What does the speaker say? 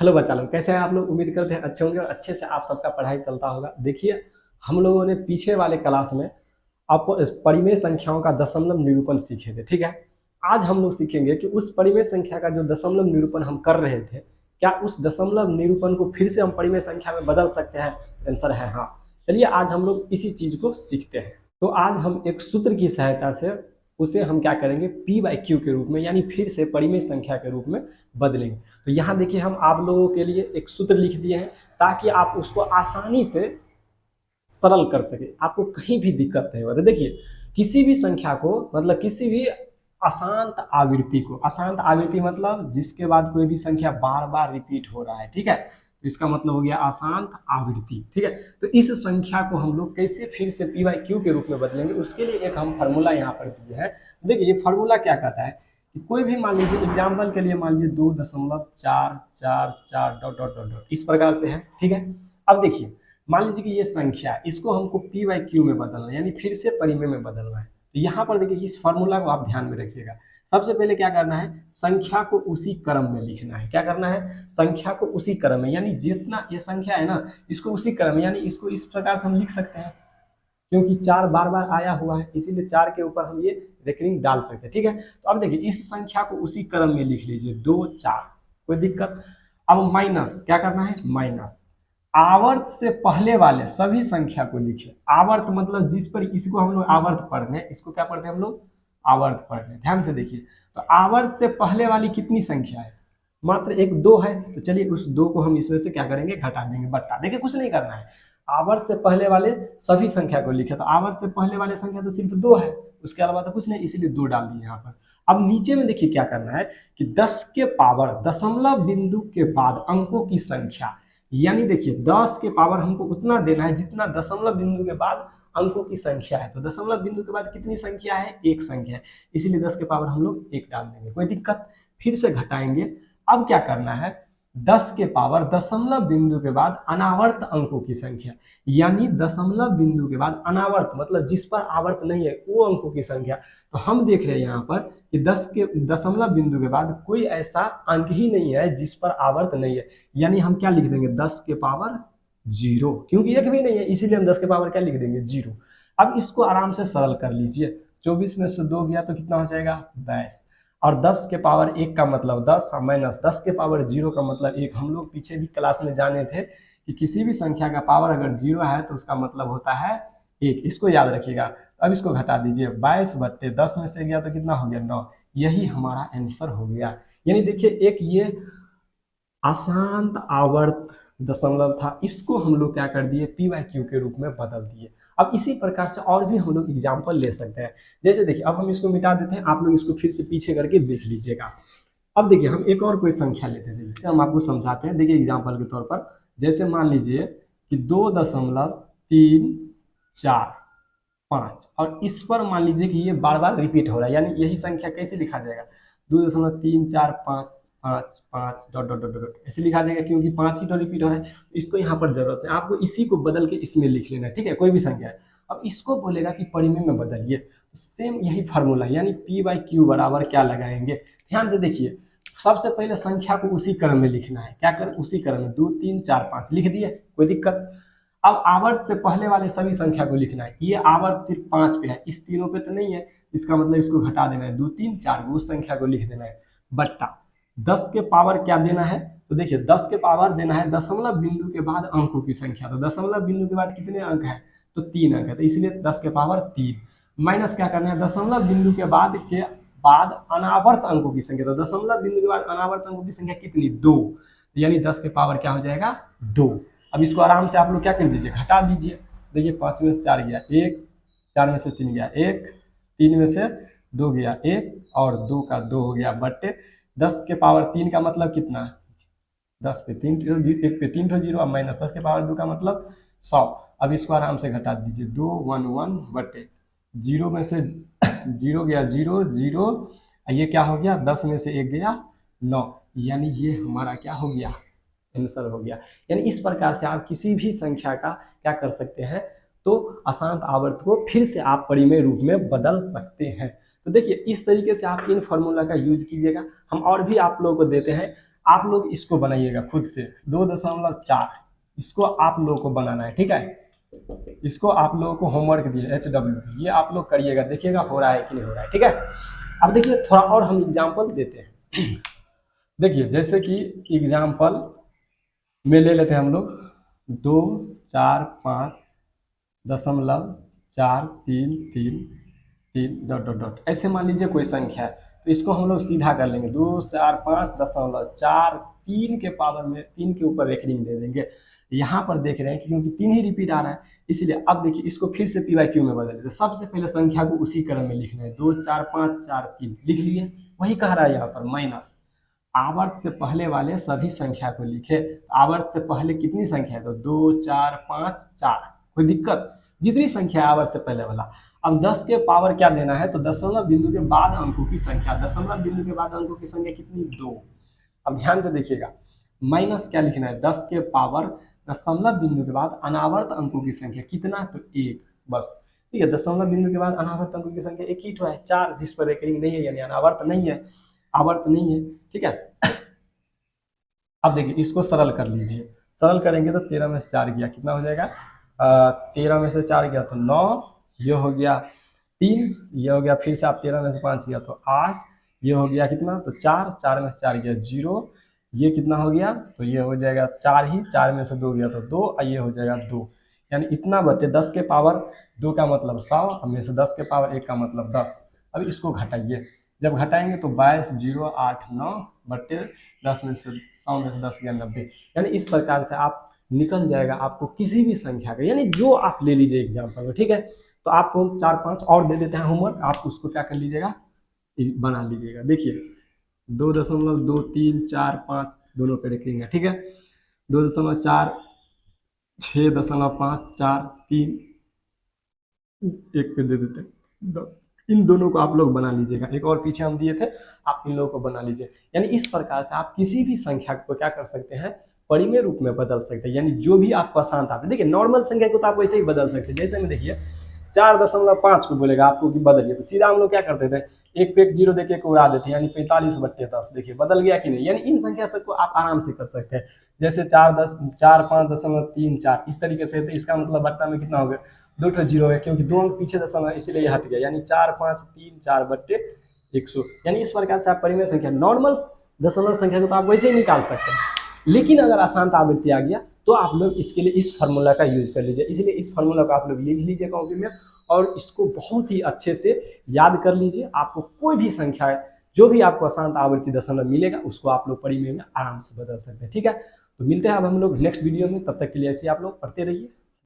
Hello बच्चा लोग, कैसे हैं आप लोग। उम्मीद करते हैं अच्छे होंगे और अच्छे से आप सबका पढ़ाई चलता होगा। देखिए, हम लोगों ने पीछे वाले क्लास में आपको परिमेय संख्याओं का दशमलव निरूपण सीखे थे, ठीक है। आज हम लोग सीखेंगे कि उस परिमेय संख्या का जो दशमलव निरूपण हम कर रहे थे, क्या उस दशमलव निरूपण को फिर से हम परिमेय संख्या में बदल सकते हैं। आंसर है हाँ। चलिए आज हम लोग इसी चीज को सीखते हैं। तो आज हम एक सूत्र की सहायता से उसे हम क्या करेंगे, p/q के रूप में, यानी फिर से परिमेय संख्या के रूप में बदलेंगे। तो यहाँ देखिए, हम आप लोगों के लिए एक सूत्र लिख दिए हैं ताकि आप उसको आसानी से सरल कर सके, आपको कहीं भी दिक्कत नहीं होगा। तो देखिए, किसी भी संख्या को, मतलब किसी भी अशांत आवृत्ति को, अशांत आवृत्ति मतलब जिसके बाद कोई भी संख्या बार बार रिपीट हो रहा है, ठीक है, तो इसका मतलब हो गया अशांत आवृत्ति, ठीक है। तो इस संख्या को हम लोग कैसे फिर से p/q के रूप में बदलेंगे, उसके लिए एक हम फार्मूला यहाँ पर दिए हैं। देखिए, ये फार्मूला क्या कहता है कि कोई भी मान लीजिए, एग्जाम्पल के लिए मान लीजिए 2.444 डॉट डॉट डॉट डॉट इस प्रकार से है, ठीक है। अब देखिए, मान लीजिए कि ये संख्या, इसको हमको p/q में बदलना है, यानी फिर से परिमेय में बदलना है। तो यहाँ पर देखिए, इस फॉर्मूला को आप ध्यान में रखिएगा। सबसे पहले क्या करना है, संख्या को उसी क्रम में लिखना है। क्या करना है, संख्या को उसी क्रम में, यानी जितना ये संख्या है ना, इसको उसी क्रम में, यानी इसको इस प्रकार से हम लिख सकते हैं, क्योंकि 4 बार बार आया हुआ है, इसीलिए 4 के ऊपर हम ये रेकरिंग डाल सकते हैं, ठीक है। तो अब देखिए, इस संख्या को उसी क्रम में लिख लीजिए, 2 4, कोई दिक्कत। अब माइनस, क्या करना है, माइनस आवर्त से पहले वाले सभी संख्या को लिखिए। आवर्त मतलब जिस पर, इसको हम लोग आवर्त पढ़ रहे हैं, इसको क्या पढ़ते हैं हम लोग, आवर्त पढ़ रहे हैं। ध्यान से देखिए, तो आवर्त से पहले वाली कितनी संख्या है, मात्र एक 2 है। तो चलिए उस 2 को हम इसमें से क्या करेंगे, घटा देंगे, बट्टा। देखिए, कुछ नहीं करना है, आवर्त से पहले वाले सभी संख्या को लिखे। तो आवर्त से पहले वाले संख्या तो सिर्फ 2 है, उसके अलावा तो कुछ नहीं, इसीलिए 2 डाल दिए यहाँ पर। अब नीचे में देखिए क्या करना है कि 10 के पावर दशमलव बिंदु के बाद अंकों की संख्या, यानी देखिए 10 के पावर हमको उतना देना है जितना दशमलव बिंदु के बाद अंकों की संख्या है। तो दशमलव बिंदु के बाद कितनी संख्या है, एक संख्या है, इसीलिए 10 के पावर हम लोग 1 डाल देंगे, कोई दिक्कत। फिर से घटाएंगे। अब क्या करना है, 10 के पावर दशमलव बिंदु के बाद अनावर्त अंकों की संख्या, यानी दशमलव बिंदु के बाद अनावर्त मतलब जिस पर आवर्त नहीं है वो अंकों की संख्या। तो हम देख रहे हैं यहाँ पर कि 10 के दशमलव बिंदु के बाद कोई ऐसा अंक ही नहीं है जिस पर आवर्त नहीं है, यानी हम क्या लिख देंगे, 10 के पावर 0, क्योंकि एक भी नहीं है, इसीलिए हम 10 के पावर क्या लिख देंगे, 0। अब इसको आराम से सरल कर लीजिए, 24 में से 2 गया तो कितना हो जाएगा, 22। और 10 के पावर 1 का मतलब 10, माइनस 10 के पावर 0 का मतलब 1। हम लोग पीछे भी क्लास में जाने थे कि किसी भी संख्या का पावर अगर 0 है तो उसका मतलब होता है 1, इसको याद रखिएगा। अब इसको घटा दीजिए, 22/10 में से गया तो कितना हो गया, 9। यही हमारा आंसर हो गया। यानी देखिए, एक ये अशांत आवर्त दशमलव था, इसको हम लोग क्या कर दिए, p/q के रूप में बदल दिए। अब इसी प्रकार से और भी हम लोग एग्जाम्पल ले सकते हैं। जैसे देखिए, अब हम इसको मिटा देते हैं, आप लोग इसको फिर से पीछे करके देख लीजिएगा। अब देखिए, हम एक और कोई संख्या लेते हैं, जैसे हम आपको समझाते हैं। देखिए एग्जाम्पल के तौर पर, जैसे मान लीजिए कि 2.345, और इस पर मान लीजिए कि ये बार बार रिपीट हो रहा है, यानी यही संख्या कैसे लिखा जाएगा, 2.34555 डॉट डॉट डॉट डॉट ऐसे लिखा जाएगा, क्योंकि 5 ही तो रिपीट हो रहा है। इसको यहाँ पर जरूरत है, आपको इसी को बदल के इसमें लिख लेना है, ठीक है, कोई भी संख्या है। अब इसको बोलेगा कि परिमेय में बदलिए, तो सेम यही फार्मूला, यानी p/q बराबर क्या लगाएंगे, ध्यान से देखिए। सबसे पहले संख्या को उसी क्रम में लिखना है, क्या करें, उसी क्रम में, 2 3 4 5 लिख दिए, कोई दिक्कत। अब आवर्त से पहले वाले सभी संख्या को लिखना है। ये आवर्त सिर्फ 5 पे है, इस तीनों पे तो नहीं है, इसका मतलब इसको घटा देना है, 2 3 4 उस संख्या को लिख देना है, बट्टा 10 के पावर क्या देना है, तो देखिए 10 के पावर देना है दशमलव बिंदु के बाद अंकों की संख्या। तो दशमलव बिंदु के बाद कितने अंक है, तो 3 अंक है, तो इसलिए 10 के पावर 3। माइनस क्या करना है, दशमलव बिंदु के बाद अनावर्त अंकों की संख्या। तो दशमलव बिंदु के बाद अनावर्त अंकों की संख्या कितनी, 2, यानी 10 के पावर क्या हो जाएगा, 2। अब इसको आराम से आप लोग क्या कर दीजिए, घटा दीजिए। देखिए 5 में से 4 गया 1, 4 में से 3 गया 1, 3 में से 2 गया 1, और 2 का 2 हो गया, बट्टे 10 के पावर 3 का मतलब कितना है, 10 पे 3, 1 पे 3 जीरो, अब माइनस 10 के पावर 2 का मतलब 100। अब इसको आराम से घटा दीजिए, 2 1 1 बटे 0 में से 0 गया 0 0, ये क्या हो गया, 10 में से 1 गया 9, यानी ये हमारा क्या हो गया, आंसर हो गया। यानी इस प्रकार से आप किसी भी संख्या का क्या कर सकते हैं, तो अशांत आवर्त को फिर से आप परिमेय रूप में बदल सकते हैं। तो देखिए, इस तरीके से आप इन फॉर्मूला का यूज कीजिएगा। हम और भी आप लोगों को देते हैं, आप लोग इसको बनाइएगा खुद से 2.4, इसको आप लोगों को बनाना है, ठीक है। इसको आप लोगों को होमवर्क दिए HW, ये आप लोग करिएगा, देखिएगा हो रहा है कि नहीं हो रहा है, ठीक है। अब देखिए थोड़ा और हम एग्जाम्पल देते हैं। देखिए जैसे कि एग्जाम्पल में ले लेते हैं हम लोग 2, 4, 5, 0.433 डॉट डॉट डॉट, ऐसे मान लीजिए कोई संख्या है, तो इसको हम लोग सीधा कर लेंगे 2, 4, 5, 0.43 के पावर में 3 के ऊपर एक रिंग दे देंगे। यहाँ पर देख रहे हैं कि क्योंकि 3 ही रिपीट आ रहा है, इसलिए अब देखिए इसको फिर से पी वाई क्यू में बदल देते। सबसे पहले संख्या को उसी क्रम में लिखना है, 2, 4, 5, 4, 3 लिख लिए। वही कह रहा है यहाँ पर माइनस आवर्त से पहले वाले सभी संख्या को लिखे। आवर्त से पहले कितनी संख्या है, तो 2, 4, 5, 4, कोई दिक्कत, जितनी संख्या आवर्त से पहले वाला। अब 10 के पावर क्या देना है, तो दशमलव बिंदु के बाद अंकों की संख्या, दशमलव बिंदु के बाद अंकों की संख्या कितनी, 2। अब ध्यान से देखिएगा, माइनस क्या लिखना है, 10 के पावर दशमलव बिंदु के बाद अनावर्त अंकों की संख्या कितना, तो 1, बस। ठीक है, दशमलव बिंदु के बाद अनावर्त अंकों की संख्या एक ही तो है, 4, जिस पर एक रिंग नहीं है, यानी अनावर्त नहीं है, आवर्त नहीं है, ठीक है। अब देखिए इसको सरल कर लीजिए, सरल करेंगे तो 13 में से 4 गया, कितना हो जाएगा, 13 में से 4 गया तो 9, ये हो गया 3, ये हो गया, फिर से आप 13 में से 5 गया तो 8, ये हो गया कितना, तो 4, 4 में से 4 गया 0, ये कितना हो गया, तो ये हो जाएगा 4 ही, 4 में से 2 गया तो 2, और ये हो जाएगा 2, यानी इतना बटे 10 के पावर 2 का मतलब 100, अब में से 10 के पावर 1 का मतलब 10। अब इसको घटाइए, जब घटाएंगे तो 22, 0, 8, 9 बटे 10 में से 100 में से 10 गया 90, यानी इस प्रकार से आप निकल जाएगा आपको किसी भी संख्या का, यानी जो आप ले लीजिए एग्जाम्पल में, ठीक है। तो आपको 4-5 और दे देते हैं होमवर्क, आप उसको क्या कर लीजिएगा, बना लीजिएगा। देखिए 2.2, 3, 4, 5 दोनों पे रखेंगे, ठीक है। 2.4, 6.5, 4, 3 एक पे दे देते हैं, इन दोनों को आप लोग बना लीजिएगा। एक और पीछे हम दिए थे, आप इन लोगों को बना लीजिए। यानी इस प्रकार से आप किसी भी संख्या को क्या कर सकते हैं, परिमेय रूप में बदल सकते हैं, यानी जो भी आपको आसान था। देखिए नॉर्मल संख्या को तो आप वैसे ही बदल सकते हैं, जैसे में देखिए 4.5 को बोलेगा आपको कि बदलिए, तो सीधा हम लोग क्या करते थे, एक पे एक जीरो देके उड़ा देते हैं, यानी 45/10। देखिए बदल गया कि नहीं, यानी इन संख्या सबको आप आराम से कर सकते हैं, जैसे 4, 5.34 इस तरीके से। तो इसका मतलब बट्टा में कितना हो गया, 2 जीरो है, क्योंकि 2 अंक पीछे दशमलव इसलिए हट गया, यानी 4, 5, 3, 4/100। यानी इस प्रकार से आप परिमेय संख्या, नॉर्मल दशमलव संख्या को तो आप वैसे ही निकाल सकते हैं, लेकिन अगर अशांत आवृत्ति आ गया तो आप लोग इसके लिए इस फार्मूला का यूज कर लीजिए। इसलिए इस फार्मूला को आप लोग लिख लीजिए कॉपी में, और इसको बहुत ही अच्छे से याद कर लीजिए। आपको कोई भी संख्या है, जो भी आपको अशांत आवृत्ति दशमलव मिलेगा, उसको आप लोग परिमेय में आराम से बदल सकते हैं, ठीक है। तो मिलते हैं अब हम लोग नेक्स्ट वीडियो में, तब तक के लिए ऐसे आप लोग पढ़ते रहिए।